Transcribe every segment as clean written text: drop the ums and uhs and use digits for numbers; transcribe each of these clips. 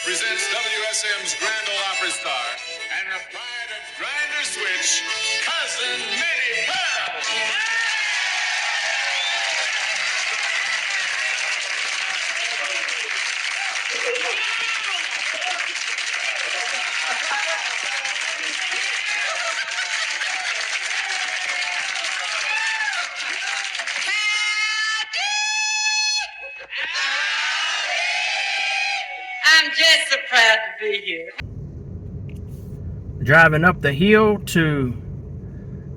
presents WSM's Grand Ole Opry star and the pride of Grinder Switch, cousin Minnie Pearl. I'm just so proud to be here. Driving up the hill to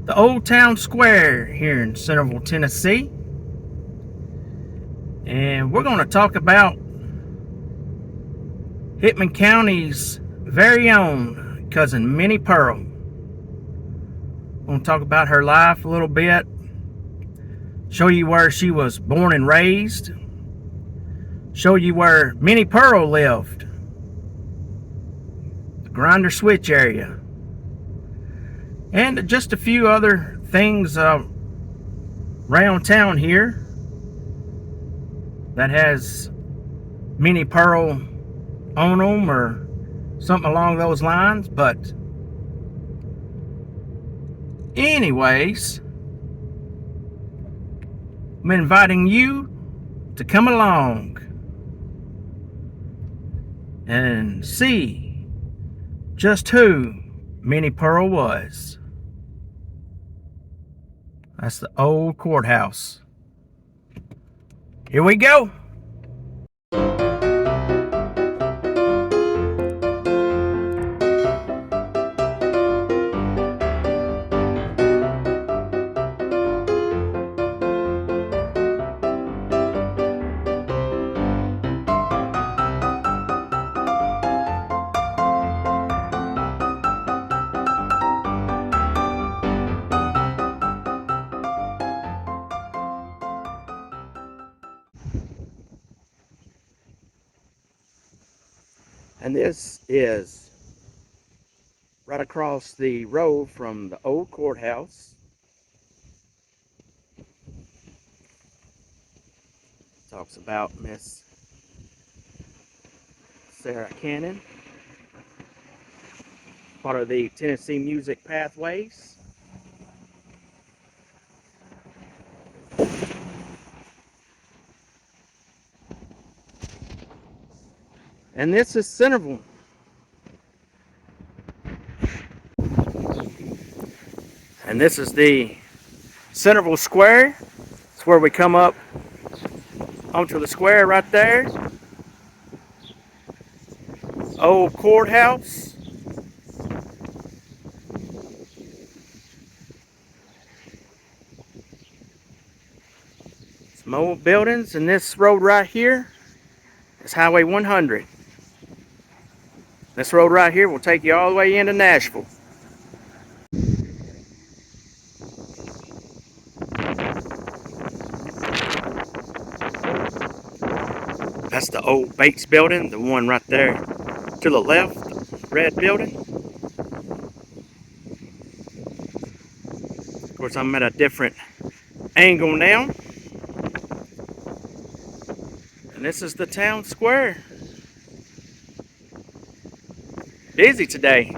the Old Town Square here in Centerville, Tennessee. And we're going to talk about Hickman County's very own cousin Minnie Pearl. We're going to talk about her life a little bit, show you where she was born and raised, show you where Minnie Pearl lived, the Grinder Switch area, and just a few other things around town here that has Minnie Pearl on them or something along those lines. But anyways, I'm inviting you to come along and see just who Minnie Pearl was. That's the old courthouse. Here we go. And this is right across the road from the old courthouse. Talks about Miss Sarah Cannon, part of the Tennessee Music Pathways. And this is Centerville. And this is the Centerville Square. It's where we come up onto the square right there. Old courthouse. Some old buildings, and this road right here is Highway 100. This road right here will take you all the way into Nashville. That's the old Bates building, the one right there to the left, the red building. Of course, I'm at a different angle now. And this is the town square. Busy today.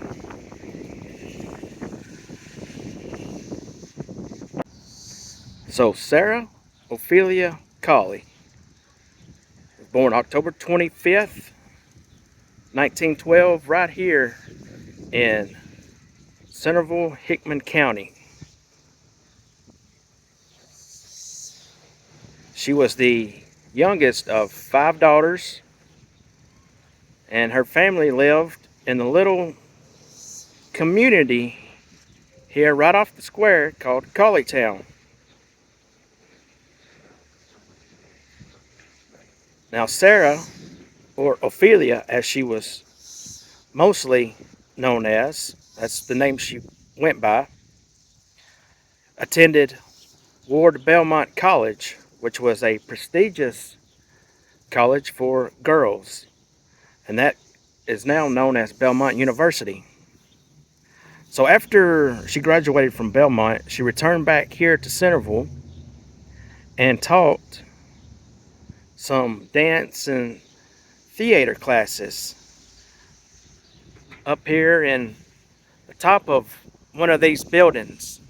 So Sarah Ophelia Colley was born October 25th, 1912, right here in Centerville, Hickman County. She was the youngest of 5 daughters, and her family lived in the little community here right off the square called Colleytown. Now Sarah, or Ophelia as she was mostly known as, that's the name she went by, attended Ward Belmont College, which was a prestigious college for girls, and that is now known as Belmont University. So after she graduated from Belmont, she returned back here to Centerville and taught some dance and theater classes up here in the top of one of these buildings.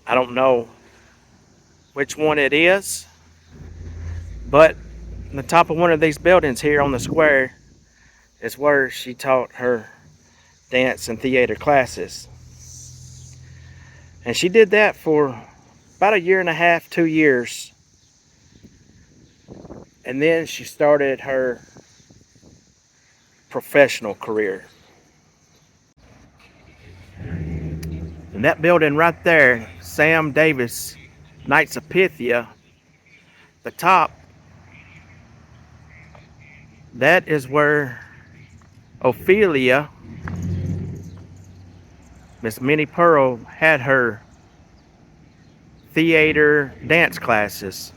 I don't know which one it is, but the top of one of these buildings here on the square is where she taught her dance and theater classes. And she did that for about 1.5 years, 2 years. And then she started her professional career. And that building right there, Sam Davis Knights of Pythia, the top, that is where Ophelia, Miss Minnie Pearl, had her theater dance classes.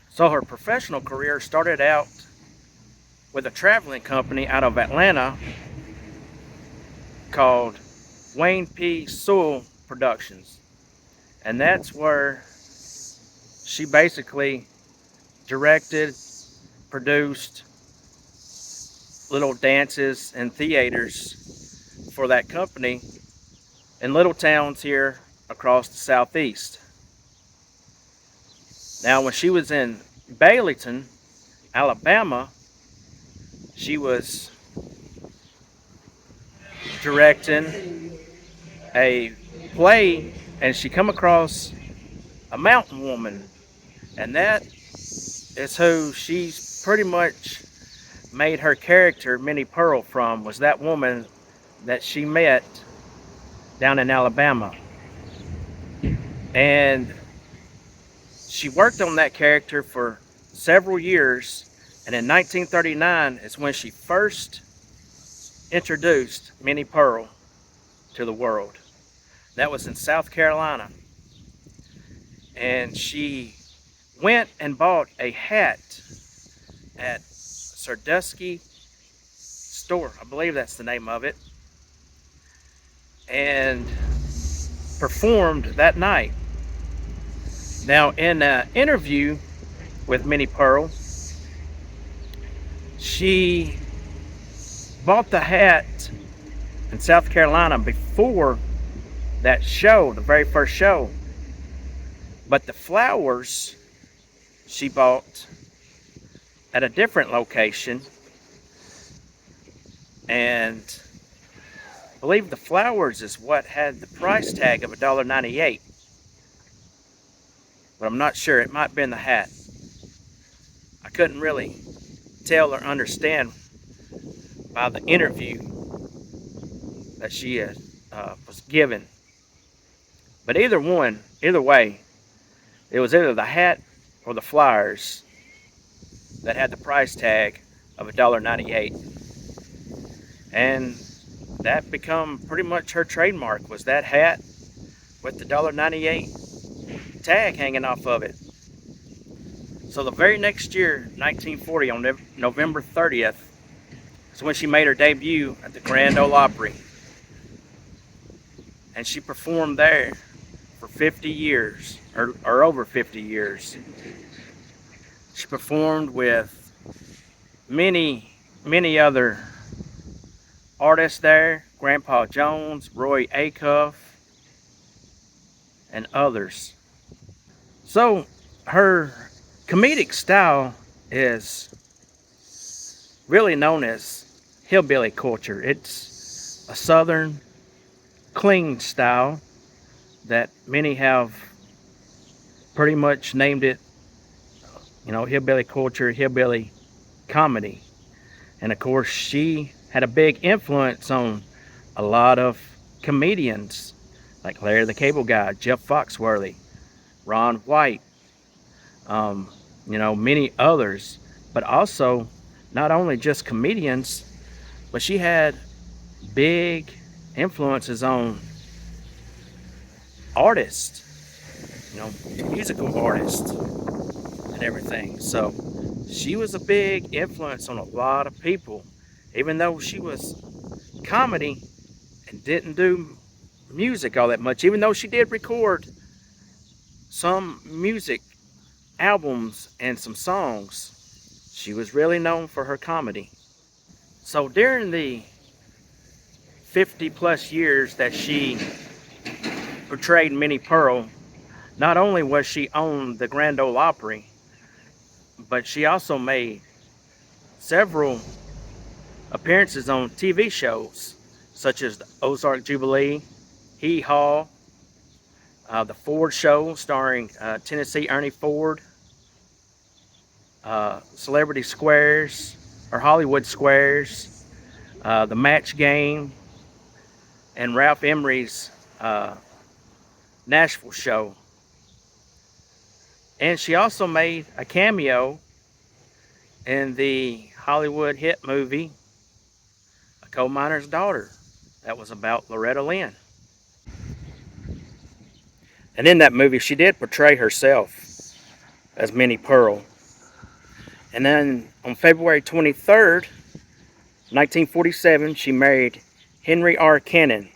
So her professional career started out with a traveling company out of Atlanta called Wayne P. Sewell Productions. And that's where she basically directed, produced little dances and theaters for that company in little towns here across the southeast. Now, when she was in Baileyton, Alabama, she was directing a play, and she come across a mountain woman, and that is who she's pretty much made her character Minnie Pearl from, was that woman that she met down in Alabama. And she worked on that character for several years, and in 1939 is when she first introduced Minnie Pearl to the world. That was in South Carolina. And she went and bought a hat at Sardusky store, I believe that's the name of it, and performed that night. Now, in an interview with Minnie Pearl, she bought the hat in South Carolina before that show, the very first show, but the flowers she bought at a different location, and I believe the flowers is what had the price tag of $1.98, but I'm not sure. It might have been the hat. I couldn't really tell or understand by the interview that she was given. But either way, it was either the hat or the flowers that had the price tag of $1.98. And that become pretty much her trademark, was that hat with the $1.98 tag hanging off of it. So the very next year, 1940, on November 30th, is when she made her debut at the Grand Ole Opry. And she performed there for 50 years, or over 50 years. She performed with many other artists there, Grandpa Jones, Roy Acuff, and others. So her comedic style is really known as hillbilly culture. It's a southern clean style that many have pretty much named it, hillbilly culture, hillbilly comedy. And of course, she had a big influence on a lot of comedians like Larry the Cable Guy, Jeff Foxworthy, Ron White, many others. But also, not only just comedians, but she had big influences on artists, musical artists and everything. So she was a big influence on a lot of people, even though she was comedy and didn't do music all that much, even though she did record some music albums and some songs. she was really known for her comedy. So during the 50 plus years that she portrayed Minnie Pearl, not only was she on the Grand Ole Opry, but she also made several appearances on TV shows such as the Ozark Jubilee, Hee Haw, the Ford Show starring Tennessee Ernie Ford, Celebrity Squares or Hollywood Squares, the Match Game, and Ralph Emery's Nashville Show. And she also made a cameo in the Hollywood hit movie A Coal Miner's Daughter that was about Loretta Lynn. And in that movie, she did portray herself as Minnie Pearl. And then on February 23rd, 1947, she married Henry R. Cannon,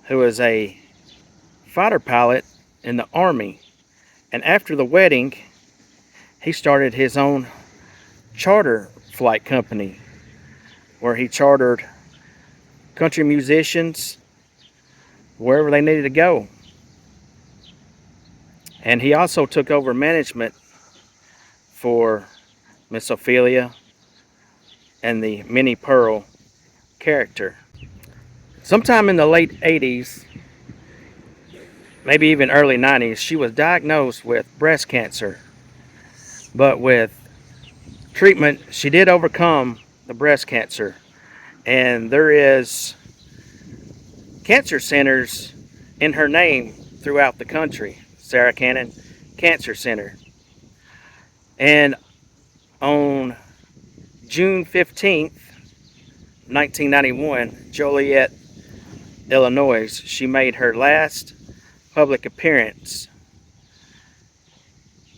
who was a fighter pilot in the Army. And after the wedding, he started his own charter flight company where he chartered country musicians wherever they needed to go. And he also took over management for Miss Ophelia and the Minnie Pearl character. Sometime in the late 80s, maybe even early 90s, she was diagnosed with breast cancer. But with treatment, she did overcome the breast cancer. And there is cancer centers in her name throughout the country. Sarah Cannon Cancer Center. And on June 15th, 1991, Joliet, Illinois, she made her last public appearance.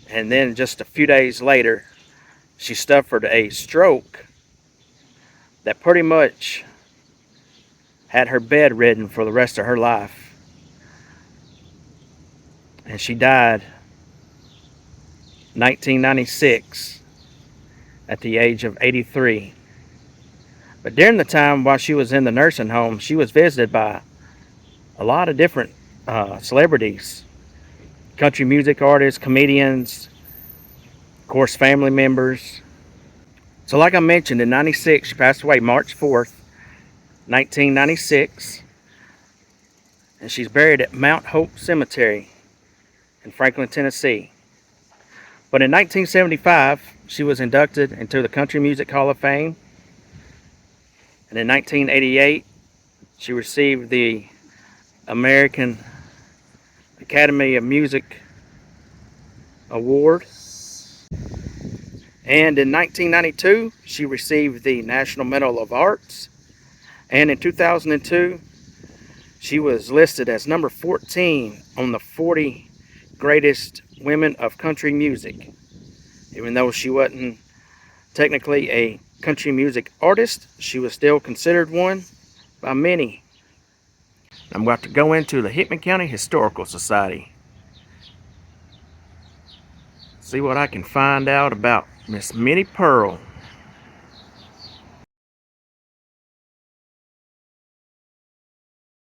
And then just a few days later, she suffered a stroke that pretty much had her bedridden for the rest of her life. And she died 1996 at the age of 83. But during the time while she was in the nursing home, she was visited by a lot of different celebrities, country music artists, comedians, of course, family members. So like I mentioned, in 96, she passed away March 4th, 1996. And she's buried at Mount Hope Cemetery in Franklin, Tennessee. But in 1975, she was inducted into the Country Music Hall of Fame. And in 1988, she received the American Academy of Music Award. And in 1992, she received the National Medal of Arts. And in 2002, she was listed as number 14 on the 40 greatest women of country music. Even though she wasn't technically a country music artist, she was still considered one by many. I'm about to go into the Hickman County Historical Society. See what I can find out about Miss Minnie Pearl.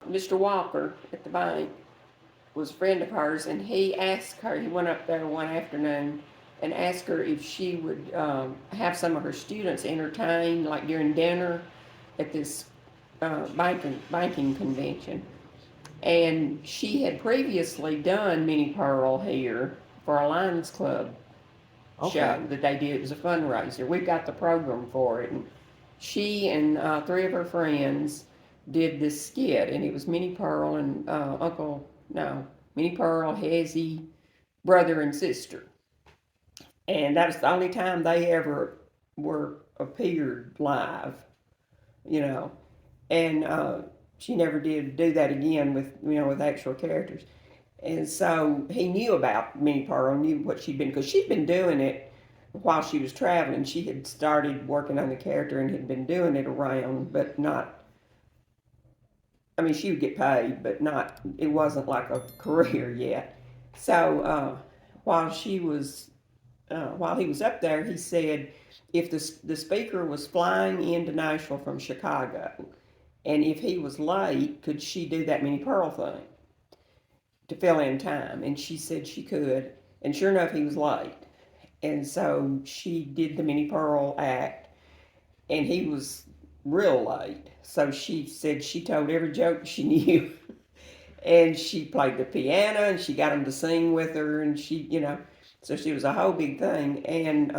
Mr. Walker at the bank was a friend of hers, and he asked her, he went up there one afternoon and asked her if she would have some of her students entertained, like during dinner at this banking convention. And she had previously done Minnie Pearl here for a Lions Club show that they did. It was a fundraiser. We've got the program for it. And she and three of her friends did this skit, and it was Minnie Pearl and Minnie Pearl, Hezzy, brother and sister. And that was the only time they ever appeared live, you know. And she never did do that again with actual characters. And so he knew about Minnie Pearl, knew what she'd been, because she'd been doing it while she was traveling. She had started working on the character and had been doing it around, but not, I mean, she would get paid, but not, it wasn't like a career yet. So while she was while he was up there, he said if the speaker was flying into Nashville from Chicago, and if he was late, could she do that Minnie Pearl thing to fill in time? And she said she could. And sure enough, he was late. And so she did the Minnie Pearl act, and he was real late. So she said she told every joke she knew. And she played the piano, and she got him to sing with her, and so she was a whole big thing. And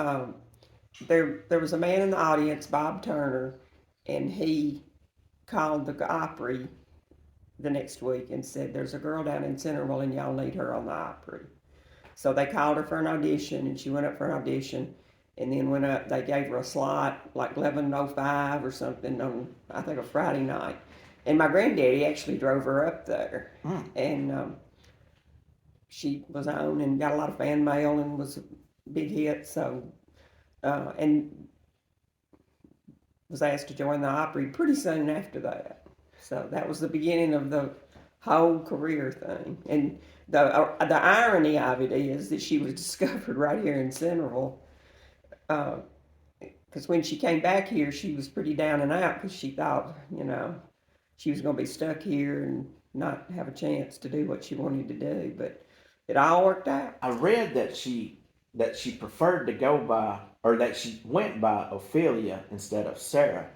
there was a man in the audience, Bob Turner, and he called the Opry the next week and said, "There's a girl down in Centerville, and y'all need her on the Opry." So they called her for an audition, and she went up for an audition, and then went up. They gave her a slot like 11:05 or something on, I think, a Friday night. And my granddaddy actually drove her up there, and she was on and got a lot of fan mail and was a big hit. So, and was asked to join the Opry pretty soon after that. So that was the beginning of the whole career thing. And the irony of it is that she was discovered right here in Centerville. Because when she came back here, she was pretty down and out because she thought, she was going to be stuck here and not have a chance to do what she wanted to do. But it all worked out. I read that she preferred to go by, or that she went by Ophelia instead of Sarah.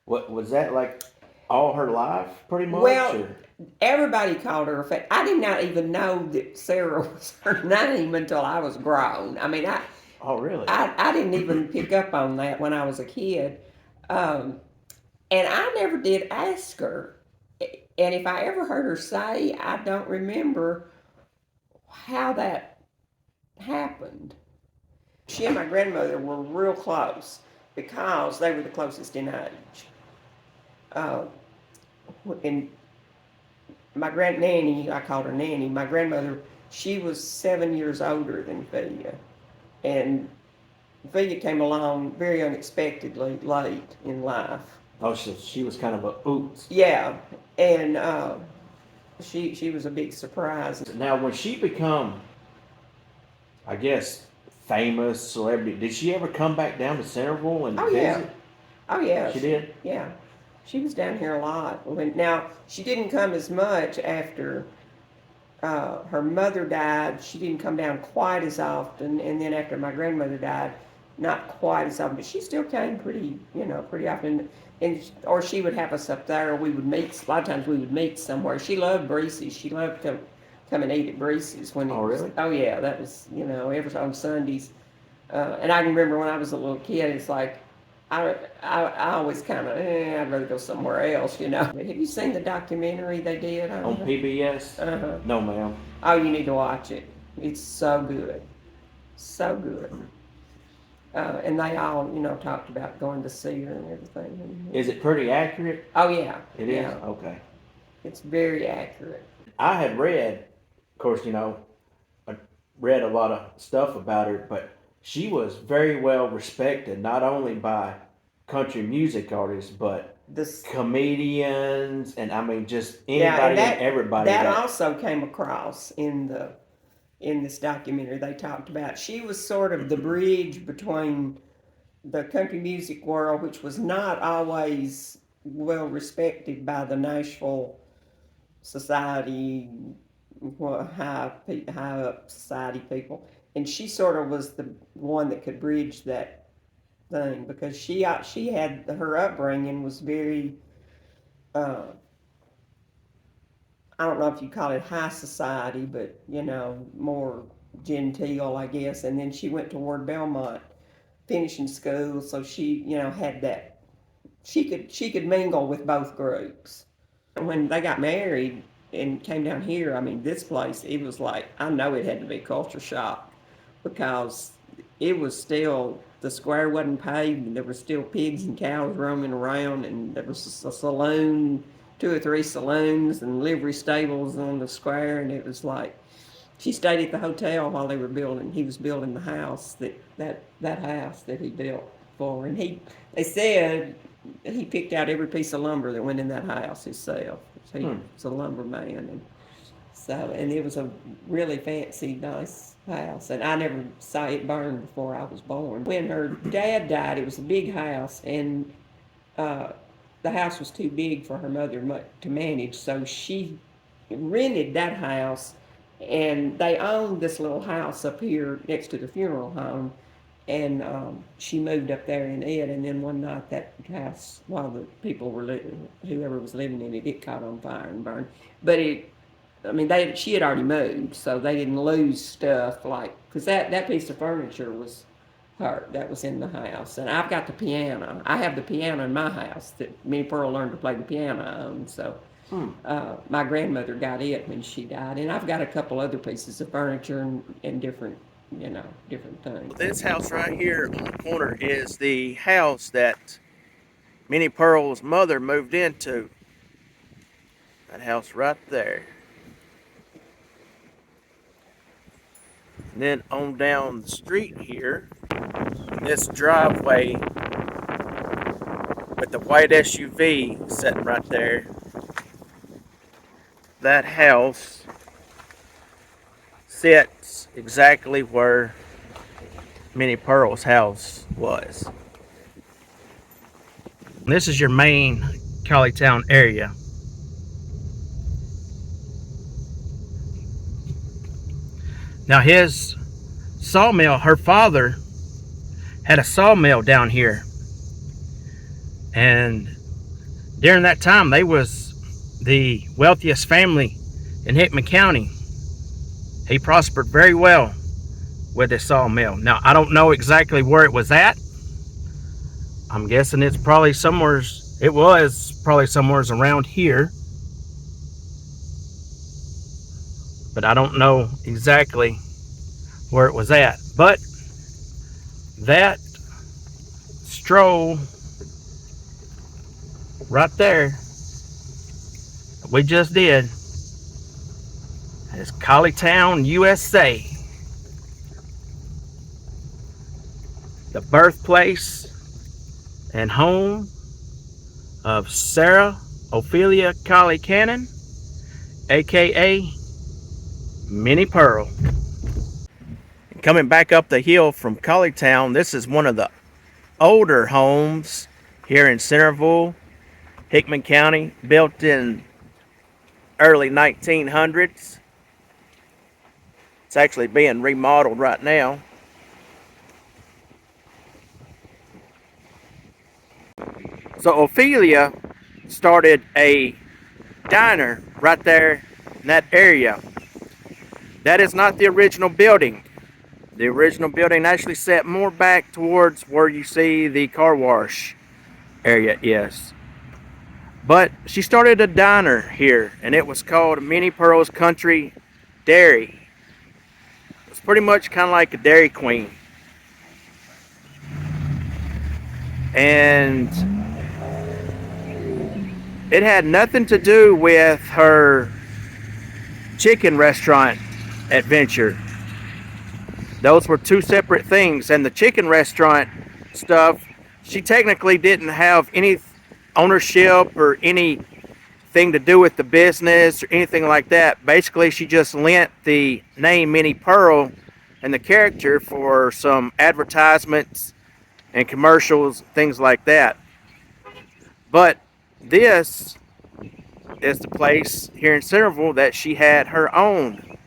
What was that like all her life, pretty much? Well, everybody called her Ophelia. I did not even know that Sarah was her name until I was grown. I mean, oh, really? I didn't even pick up on that when I was a kid. And I never did ask her. And if I ever heard her say, I don't remember how that happened. She and my grandmother were real close because they were the closest in age. And my nanny, I called her Nanny, my grandmother, she was 7 years older than Ophelia. And Ophelia came along very unexpectedly late in life. Oh, she was kind of a oops. Yeah, and she was a big surprise. Now, when she become, I guess, famous celebrity, did she ever come back down to Centerville and visit? Yeah. Oh, yeah. She did? Yeah. She was down here a lot. Now, she didn't come as much after her mother died. She didn't come down quite as often. And then after my grandmother died, not quite as often. But she still came pretty often. Or she would have us up there. Or we would meet. A lot of times we would meet somewhere. She loved Breezy's. She loved to come and eat at Breezy's when. Oh, really? Oh, yeah. That was every on Sundays. And I can remember when I was a little kid. It's like. I always kind of, I'd rather go somewhere else, Have you seen the documentary they did on PBS? Uh-huh. No, ma'am. Oh, you need to watch it. It's so good. So good. And they all, talked about going to see her and everything. Is it pretty accurate? Oh, yeah. It is? Okay. It's very accurate. I had read, of course, I read a lot of stuff about her, but she was very well respected, not only by country music artists, but comedians, and I mean just anybody and everybody. That also came across in this documentary they talked about. She was sort of the bridge between the country music world, which was not always well respected by the Nashville society, high up society people. And she sort of was the one that could bridge that thing because she had her upbringing was very, I don't know if you call it high society, but more genteel, I guess. And then she went toward Belmont, finishing school, so she had that. She could mingle with both groups. When they got married and came down here, I mean, this place, it was like, I know it had to be culture shock. Because it was still, the square wasn't paved, and there were still pigs and cows roaming around, and there was a saloon, 2 or 3 saloons and livery stables on the square, and it was like, she stayed at the hotel while he was building the house, that house that he built for, and they said he picked out every piece of lumber that went in that house himself. He was a lumberman, and So, and it was a really fancy, nice house. And I never saw it burn before I was born. When her dad died, it was a big house, and uh, the house was too big for her mother to manage. So she rented that house, and they owned this little house up here next to the funeral home. And she moved up there in it, and then one night that house, while the people were whoever was living in it, it caught on fire and burned. But she had already moved, so they didn't lose stuff like, because that piece of furniture was her, that was in the house. And I've got the piano. I have the piano in my house that Minnie Pearl learned to play the piano on. So my grandmother got it when she died, and I've got a couple other pieces of furniture and different, different things. This house right here on the corner is the house that Minnie Pearl's mother moved into. That house right there. And then on down the street here, this driveway with the white SUV sitting right there, that house sits exactly where Minnie Pearl's house was. This is your main Colleytown area. Now his sawmill, her father had a sawmill down here. And during that time, they was the wealthiest family in Hickman County. He prospered very well with his sawmill. Now, I don't know exactly where it was at. I'm guessing it was probably somewhere around here. But I don't know exactly where it was at. But that stroll right there that we just did is Colleytown, USA. The birthplace and home of Sarah Ophelia Colley Cannon, aka Minnie Pearl. Coming back up the hill from Colleytown, this is one of the older homes here in Centerville, Hickman County, built in early 1900s. It's actually being remodeled right now. So Ophelia started a diner right there in that area. That is not the original building. The original building actually set more back towards where you see the car wash area is. But she started a diner here, and it was called Minnie Pearl's Country Dairy. It's pretty much kind of like a Dairy Queen. And it had nothing to do with her chicken restaurant adventure. Those were two separate things. And the chicken restaurant stuff, she technically didn't have any ownership or anything to do with the business or anything like that. Basically, she just lent the name Minnie Pearl and the character for some advertisements and commercials, things like that. But this is the place here in Centerville that she had her own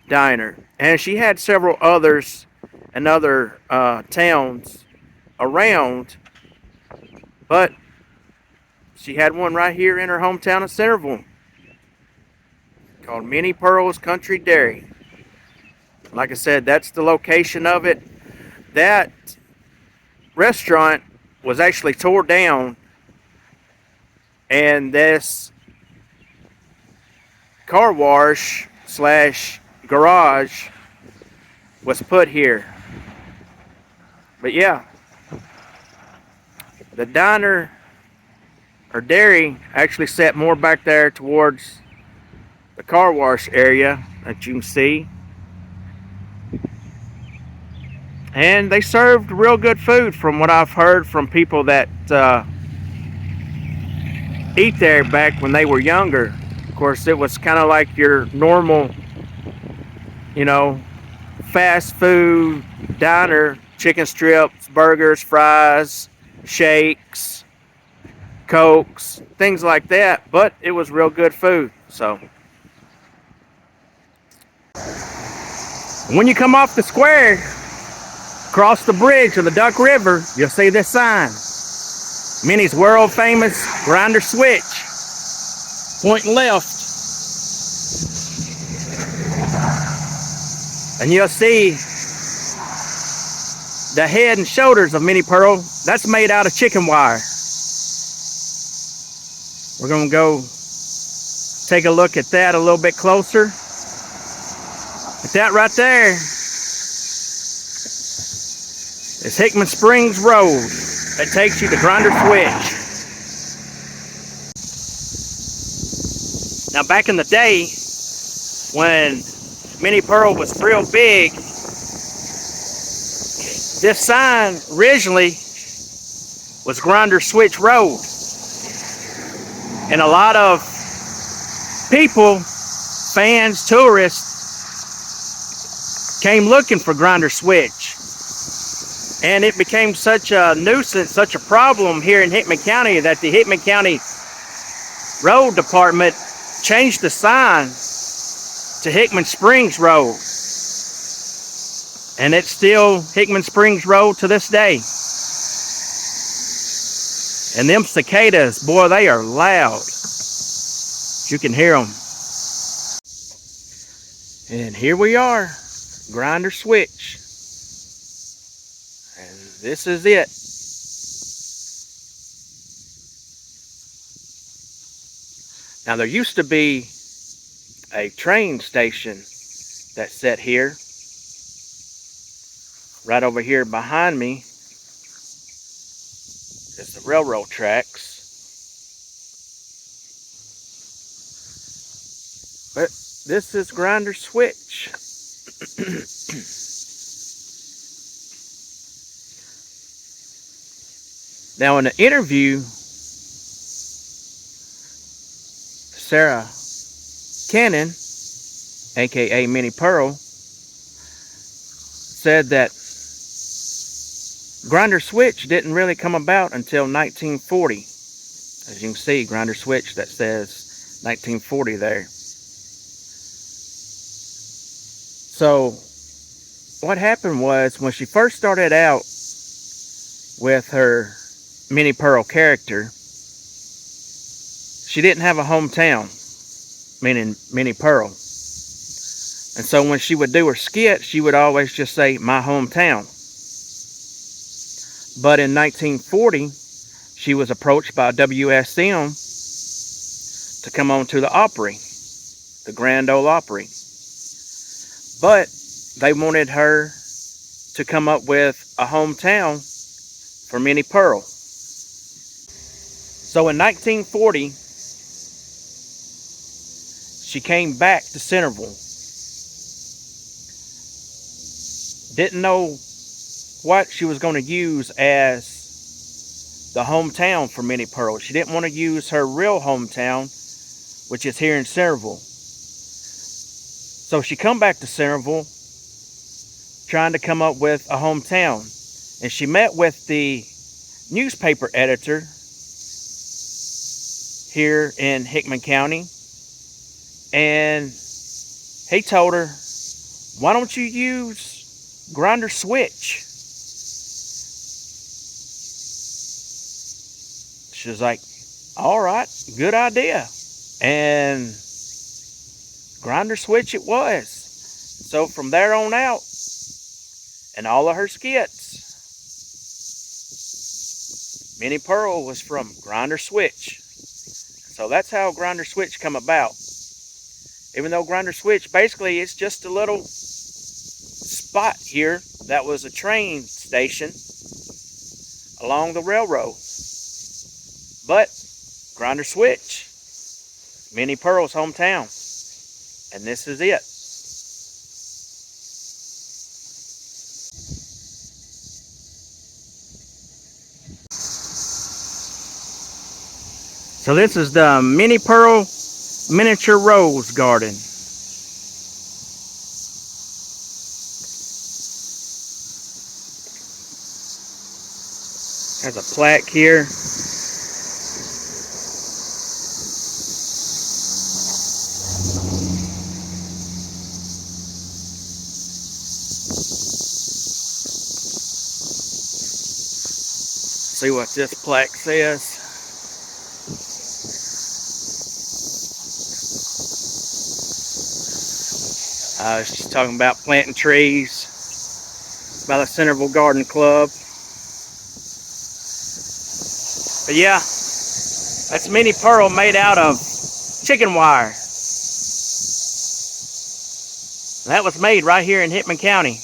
diner. And she had several others in other towns around. But she had one right here in her hometown of Centerville called Minnie Pearl's Country Dairy. Like I said, that's the location of it. That restaurant was actually tore down, and this car wash / garage was put here. But yeah, the diner or dairy actually set more back there towards the car wash area that you can see. And they served real good food from what I've heard from people that eat there back when they were younger. Of course, it was kind of like your normal, you know, fast food diner, chicken strips, burgers, fries, shakes, cokes, things like that, but it was real good food. So when you come off the square, cross the bridge of the Duck River, you'll see this sign. Minnie's world famous grinder switch. Pointing left. And you'll see the head and shoulders of Minnie Pearl. That's made out of chicken wire. We're going to go take a look at that a little bit closer. But that right there is Hickman Springs Road that takes you to Grinder Switch. Now back in the day, when Minnie Pearl was real big, this sign originally was Grinder Switch Road. And a lot of people, fans, tourists, came looking for Grinder Switch. And it became such a nuisance, such a problem here in Hickman County that the Hickman County Road Department changed the sign to Hickman Springs Road. And it's still Hickman Springs Road to this day. And them cicadas, boy, they are loud. You can hear them. And here we are, Grinder Switch. And this is it. Now there used to be a train station that sat here. Right over here behind me is the railroad tracks. But this is Grinder Switch. Now in the interview, Sarah Cannon, aka Minnie Pearl, said that Grinder Switch didn't really come about until 1940. As you can see, Grinder Switch, that says 1940 there. So what happened was, when she first started out with her Minnie Pearl character, she didn't have a hometown, meaning Minnie Pearl. And so when she would do her skit, she would always just say, my hometown. But in 1940, she was approached by WSM to come on to the Opry, the Grand Ole Opry. But they wanted her to come up with a hometown for Minnie Pearl. So in 1940, she came back to Centerville. Didn't know what she was going to use as the hometown for Minnie Pearl. She didn't want to use her real hometown, which is here in Centerville. So she come back to Centerville trying to come up with a hometown. And she met with the newspaper editor here in Hickman County. And he told her, why don't you use Grinder Switch? She was like, all right, good idea. And Grinder Switch it was. So from there on out, and all of her skits, Minnie Pearl was from Grinder Switch. So that's how Grinder Switch come about. Even though Grinder Switch, basically, it's just a little spot here that was a train station along the railroad. But Grinder Switch, Minnie Pearl's hometown. And this is it. So this is the Minnie Pearl miniature rose garden. Has a plaque here. See what this plaque says. It's just talking about planting trees by the Centerville Garden Club. But yeah, that's Minnie Pearl made out of chicken wire. That was made right here in Hickman County.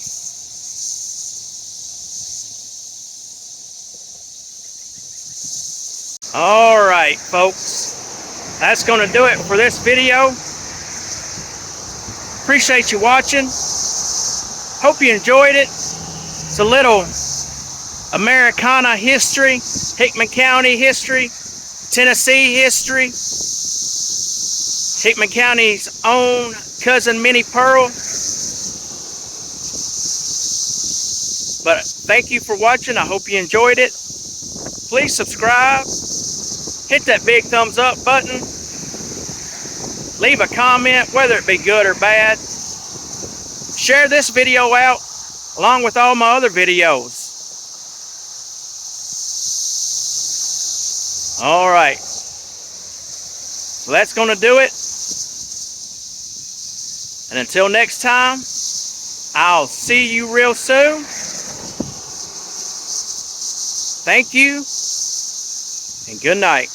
Alright folks, that's going to do it for this video. Appreciate you watching. Hope you enjoyed it. It's a little Americana history, Hickman County history, Tennessee history, Hickman County's own cousin Minnie Pearl. But thank you for watching. I hope you enjoyed it. Please subscribe. Hit that big thumbs up button. Leave a comment, whether it be good or bad. Share this video out along with all my other videos. Alright. So that's going to do it. And until next time, I'll see you real soon. Thank you, and good night.